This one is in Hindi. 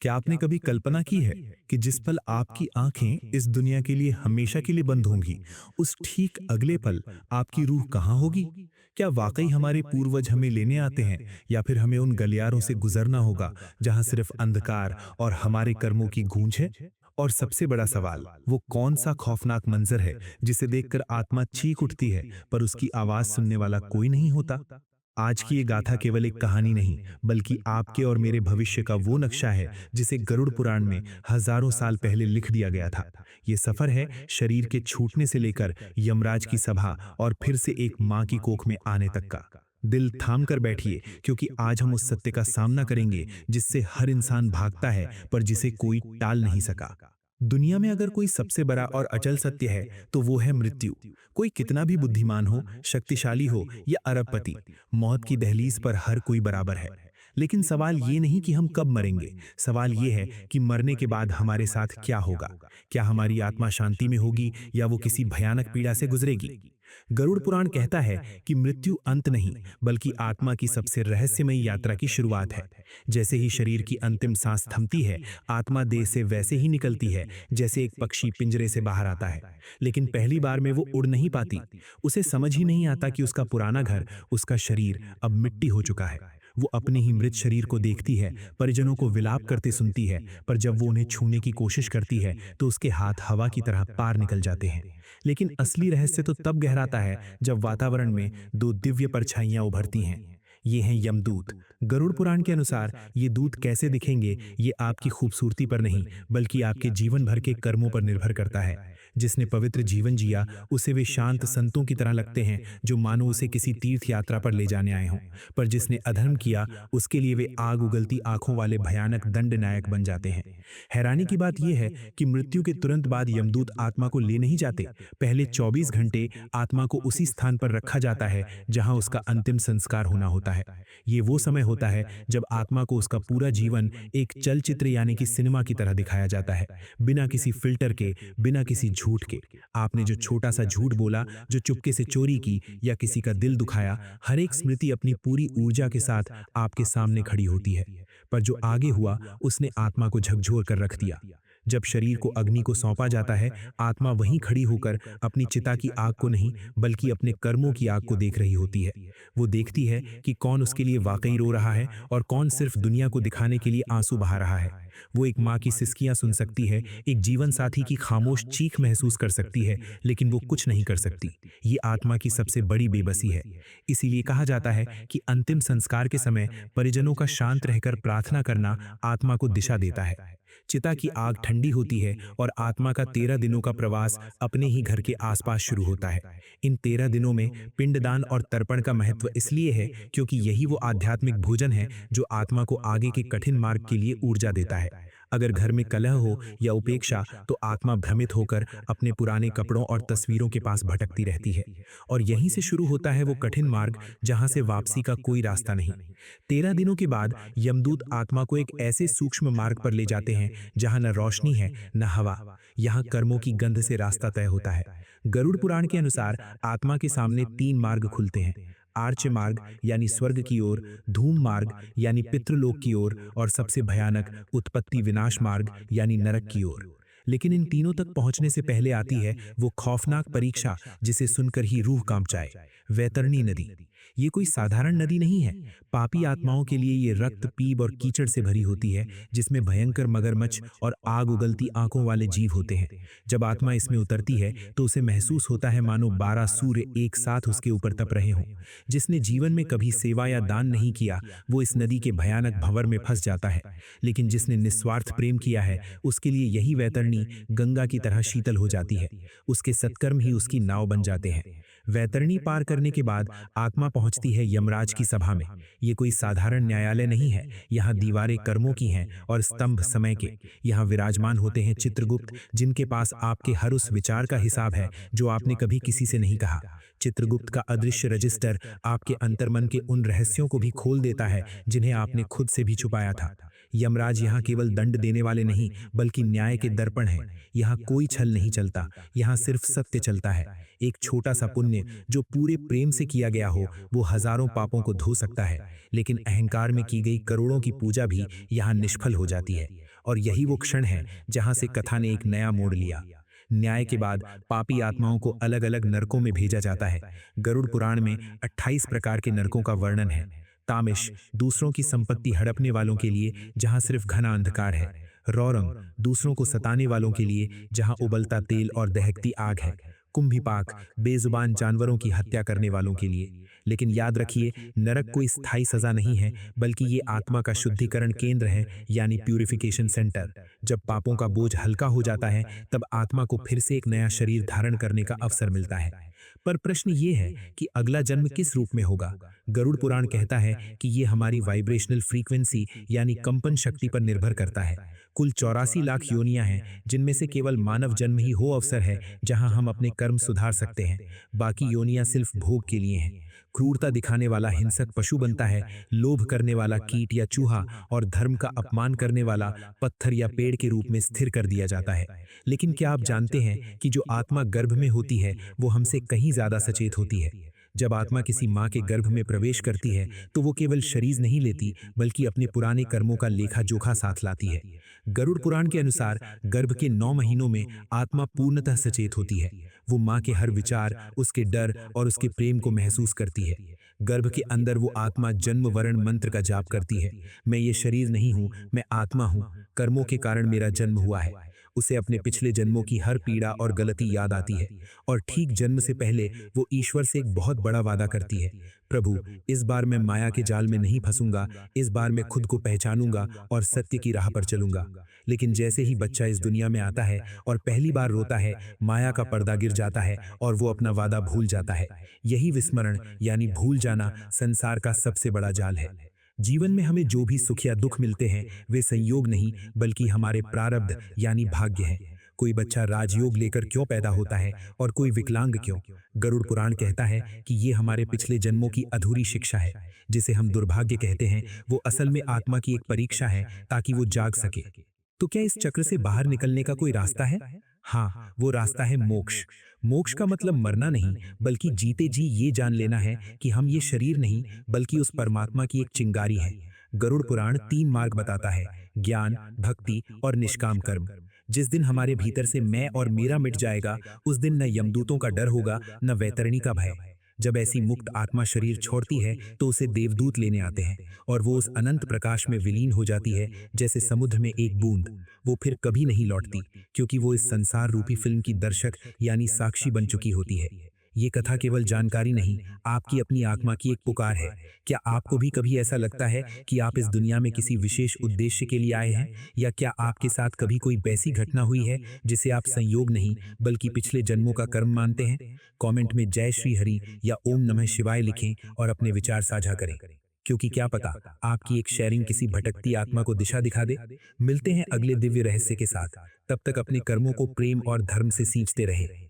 क्या आपने कभी कल्पना की है कि जिस पल आपकी आंखें इस दुनिया के लिए हमेशा के लिए बंद होंगी, उस ठीक अगले पल आपकी रूह कहाँ होगी? क्या वाकई हमारे पूर्वज हमें लेने आते हैं, या फिर हमें उन गलियारों से गुजरना होगा जहां सिर्फ अंधकार और हमारे कर्मों की गूंज है? और सबसे बड़ा सवाल, वो कौन सा खौफनाक मंजर है जिसे देखकर आत्मा चीख उठती है, पर उसकी आवाज सुनने वाला कोई नहीं होता? आज की ये गाथा केवल एक कहानी नहीं, बल्कि आपके और मेरे भविष्य का वो नक्शा है जिसे गरुड़ पुराण में हजारों साल पहले लिख दिया गया था। ये सफर है शरीर के छूटने से लेकर यमराज की सभा और फिर से एक मां की कोख में आने तक का। दिल थाम कर बैठिए, क्योंकि आज हम उस सत्य का सामना करेंगे जिससे हर इंसान भागता है, पर जिसे कोई टाल नहीं सका। दुनिया में अगर कोई सबसे बड़ा और अचल सत्य है, तो वो है मृत्यु। कोई कितना भी बुद्धिमान हो, शक्तिशाली हो या अरबपति, मौत की दहलीज पर हर कोई बराबर है। लेकिन सवाल ये नहीं कि हम कब मरेंगे, सवाल ये है कि मरने के बाद हमारे साथ क्या होगा। क्या हमारी आत्मा शांति में होगी, या वो किसी भयानक पीड़ा से गुजरेगी? गरुड़ पुराण कहता है कि मृत्यु अंत नहीं, बल्कि आत्मा की सबसे रहस्यमयी यात्रा की शुरुआत है। जैसे ही शरीर की अंतिम सांस थमती है, आत्मा देह से वैसे ही निकलती है जैसे एक पक्षी पिंजरे से बाहर आता है। लेकिन पहली बार में वो उड़ नहीं पाती। उसे समझ ही नहीं आता कि उसका पुराना घर, उसका शरीर अब मिट्टी हो चुका है। वो अपने ही मृत शरीर को देखती है, परिजनों को विलाप करते सुनती है, पर जब वो उन्हें छूने की कोशिश करती है तो उसके हाथ हवा की तरह पार निकल जाते हैं। लेकिन असली रहस्य तो तब गहराता है जब वातावरण में दो दिव्य परछाइयां उभरती हैं। ये हैं यमदूत। गरुड़ पुराण के अनुसार ये दूत कैसे दिखेंगे, ये आपकी खूबसूरती पर नहीं, बल्कि आपके जीवन भर के कर्मों पर निर्भर करता है। जिसने पवित्र जीवन जिया, उसे वे शांत संतों की तरह लगते हैं, जो मानो उसे किसी तीर्थ यात्रा पर ले जाने आए हों। पर जिसने अधर्म किया, उसके लिए वे आग उगलती आंखों वाले भयानक दंड नायक बन जाते हैं। हैरानी की बात यह है कि मृत्यु के तुरंत बाद यमदूत आत्मा को ले नहीं जाते। पहले 24 घंटे आत्मा को उसी स्थान पर रखा जाता है जहां उसका अंतिम संस्कार होना होता है। ये वो समय होता है जब आत्मा को उसका पूरा जीवन एक चलचित्र यानी कि सिनेमा की तरह दिखाया जाता है, बिना किसी फिल्टर के, बिना किसी झूठ के। आपने जो छोटा सा झूठ बोला, जो चुपके से चोरी की, या किसी का दिल दुखाया, हर एक स्मृति अपनी पूरी ऊर्जा के साथ आपके सामने खड़ी होती है। पर जो आगे हुआ, उसने आत्मा को झकझोर कर रख दिया। जब शरीर को अग्नि को सौंपा जाता है, आत्मा वहीं खड़ी होकर अपनी चिता की आग को नहीं, बल्कि अपने कर्मों की आग को देख रही होती है। वो देखती है कि कौन उसके लिए वाकई रो रहा है और कौन सिर्फ दुनिया को दिखाने के लिए आंसू बहा रहा है। वो एक माँ की सिसकियां सुन सकती है, एक जीवन साथी की खामोश चीख महसूस कर सकती है, लेकिन वो कुछ नहीं कर सकती। ये आत्मा की सबसे बड़ी बेबसी है। इसीलिए कहा जाता है कि अंतिम संस्कार के समय परिजनों का शांत रहकर प्रार्थना करना आत्मा को दिशा देता है। चिता की आग ठंडी होती है और आत्मा का 13 दिनों का प्रवास अपने ही घर के आसपास शुरू होता है। इन 13 दिनों में पिंडदान और तर्पण का महत्व इसलिए है क्योंकि यही वो आध्यात्मिक भोजन है जो आत्मा को आगे के कठिन मार्ग के लिए ऊर्जा देता है। अगर घर में कलह हो या उपेक्षा, तो आत्मा भ्रमित होकर अपने पुराने कपड़ों और तस्वीरों के पास भटकती रहती है। और यहीं से शुरू होता है वो कठिन मार्ग जहां से वापसी का कोई रास्ता नहीं। 13 दिनों के बाद यमदूत आत्मा को एक ऐसे सूक्ष्म मार्ग पर ले जाते हैं जहां न रोशनी है, न हवा। यहाँ कर्मों की गंध से रास्ता तय होता है। गरुड़ पुराण के अनुसार आत्मा के सामने 3 मार्ग खुलते हैं: आर्च मार्ग यानी स्वर्ग की ओर, धूम मार्ग यानी पितृलोक की ओर, और सबसे भयानक उत्पत्ति विनाश मार्ग यानी नरक की ओर। लेकिन इन तीनों तक पहुंचने से पहले आती है वो खौफनाक परीक्षा जिसे सुनकर ही रूह कांप जाए: वैतरणी नदी। ये कोई साधारण नदी नहीं है। पापी आत्माओं के लिए ये रक्त, पीप और कीचड़ से भरी होती है, जिसमें भयंकर मगरमच्छ और आग उगलती आंखों वाले जीव होते हैं। जब आत्मा इसमें उतरती है तो उसे महसूस होता है मानो 12 सूर्य एक साथ उसके ऊपर तप रहे हों। जिसने जीवन में कभी सेवा या दान नहीं किया, वो इस नदी के भयानक भंवर में फंस जाता है। लेकिन जिसने निस्वार्थ प्रेम किया है, उसके लिए यही वैतरणी गंगा की तरह शीतल हो जाती है। उसके सत्कर्म ही उसकी नाव बन जाते हैं। वैतरणी पार करने के बाद आत्मा पहुंचती है यमराज की सभा में। ये कोई साधारण न्यायालय नहीं है। यहाँ दीवारें कर्मों की हैं और स्तंभ समय के। यहाँ विराजमान होते हैं चित्रगुप्त, जिनके पास आपके हर उस विचार का हिसाब है जो आपने कभी किसी से नहीं कहा। चित्रगुप्त का अदृश्य रजिस्टर आपके अंतर्मन के उन रहस्यों को भी खोल देता है जिन्हें आपने खुद से भी छुपाया था। यमराज यहाँ केवल दंड देने वाले नहीं, बल्कि न्याय के दर्पण हैं। यहाँ कोई छल नहीं चलता, यहाँ सिर्फ सत्य चलता है। एक छोटा सा पुण्य जो पूरे प्रेम से किया गया हो, वो हजारों पापों को धो सकता है। लेकिन अहंकार में की गई करोड़ों की पूजा भी यहाँ निष्फल हो जाती है। और यही वो क्षण है जहां से कथा ने एक नया मोड़ लिया। न्याय के बाद पापी आत्माओं को अलग अलग नरकों में भेजा जाता है। गरुड़ पुराण में 28 प्रकार के नरकों का वर्णन है। तामिश, दूसरों की संपत्ति हड़पने वालों के लिए जहां सिर्फ घना अंधकार है। रौरंग, दूसरों को सताने वालों के लिए जहां उबलता तेल और दहकती आग है। कुंभिपाक, बेजुबान जानवरों की हत्या करने वालों के लिए। लेकिन याद रखिए, नरक कोई स्थायी सजा नहीं है, बल्कि ये आत्मा का शुद्धिकरण केंद्र है, यानी प्यूरिफिकेशन सेंटर। जब पापों का बोझ हल्का हो जाता है, तब आत्मा को फिर से एक नया शरीर धारण करने का अवसर मिलता है। पर प्रश्न ये है कि अगला जन्म किस रूप में होगा। गरुड़ पुराण कहता है कि ये हमारी वाइब्रेशनल फ्रीक्वेंसी यानी कंपन शक्ति पर निर्भर करता है। कुल 84 लाख योनियां हैं, जिनमें से केवल मानव जन्म ही हो अवसर है जहां हम अपने कर्म सुधार सकते हैं। बाकी योनियां सिर्फ भोग के लिए हैं। क्रूरता दिखाने वाला हिंसक पशु बनता है, लोभ करने वाला कीट या चूहा और धर्म का अपमान करने वाला पत्थर या पेड़ के रूप में स्थिर कर दिया जाता है। लेकिन क्या आप जानते हैं कि जो आत्मा गर्भ में होती है वो हमसे कहीं ज्यादा सचेत होती है। जब आत्मा किसी माँ के गर्भ में प्रवेश करती है तो वो केवल शरीर नहीं लेती, बल्कि अपने पुराने कर्मों का लेखा जोखा साथ लाती है। गरुड़ पुराण के अनुसार गर्भ के 9 महीनों में आत्मा पूर्णतः सचेत होती है। वो माँ के हर विचार, उसके डर और उसके प्रेम को महसूस करती है। गर्भ के अंदर वो आत्मा जन्म वरण मंत्र का जाप करती है। मैं ये शरीर नहीं हूँ, मैं आत्मा हूँ। कर्मों के कारण मेरा जन्म हुआ है। उसे अपने पिछले जन्मों की हर पीड़ा और गलती याद आती है, और ठीक जन्म से पहले वो ईश्वर से एक बहुत बड़ा वादा करती है, प्रभु, इस बार मैं माया के जाल में नहीं फंसूंगा, इस बार मैं खुद को पहचानूंगा और सत्य की राह पर चलूंगा। लेकिन जैसे ही बच्चा इस दुनिया में आता है और पहली बार रोता है, माया का पर्दा गिर जाता है और वो अपना वादा भूल जाता है। यही विस्मरण यानी भूल जाना संसार का सबसे बड़ा जाल है। जीवन में हमें जो भी सुख या दुख मिलते हैं वे संयोग नहीं, बल्कि हमारे प्रारब्ध यानी भाग्य है। कोई बच्चा राजयोग लेकर क्यों पैदा होता है और कोई विकलांग क्यों? गरुड़ पुराण कहता है कि ये हमारे पिछले जन्मों की अधूरी शिक्षा है। जिसे हम दुर्भाग्य कहते हैं, वो असल में आत्मा की एक परीक्षा है, ताकि वो जाग सके। तो क्या इस चक्र से बाहर निकलने का कोई रास्ता है? हाँ, वो रास्ता है मोक्ष। मोक्ष का मतलब मरना नहीं, बल्कि जीते जी ये जान लेना है कि हम ये शरीर नहीं, बल्कि उस परमात्मा की एक चिंगारी है। गरुड़ पुराण 3 मार्ग बताता है: ज्ञान, भक्ति और निष्काम कर्म। जिस दिन हमारे भीतर से मैं और मेरा मिट जाएगा, उस दिन न यमदूतों का डर होगा, न वैतरणी का भय। जब ऐसी मुक्त आत्मा शरीर छोड़ती है तो उसे देवदूत लेने आते हैं, और वो उस अनंत प्रकाश में विलीन हो जाती है, जैसे समुद्र में एक बूंद। वो फिर कभी नहीं लौटती, क्योंकि वो इस संसार रूपी फिल्म की दर्शक यानी साक्षी बन चुकी होती है। ये कथा केवल जानकारी नहीं, आपकी अपनी आत्मा की एक पुकार है। क्या आपको भी कभी ऐसा लगता है कि आप इस दुनिया में किसी विशेष उद्देश्य के लिए आए हैं? या क्या आपके साथ कभी कोई वैसी घटना हुई है जिसे आप संयोग नहीं, बल्कि पिछले जन्मों का कर्म मानते हैं? कमेंट में जय श्री हरि या ओम नमः शिवाय लिखें और अपने विचार साझा करें, क्योंकि क्या पता आपकी एक शेयरिंग किसी भटकती आत्मा को दिशा दिखा दे। मिलते हैं अगले दिव्य रहस्य के साथ। तब तक अपने कर्मों को प्रेम और धर्म से सींचते रहें।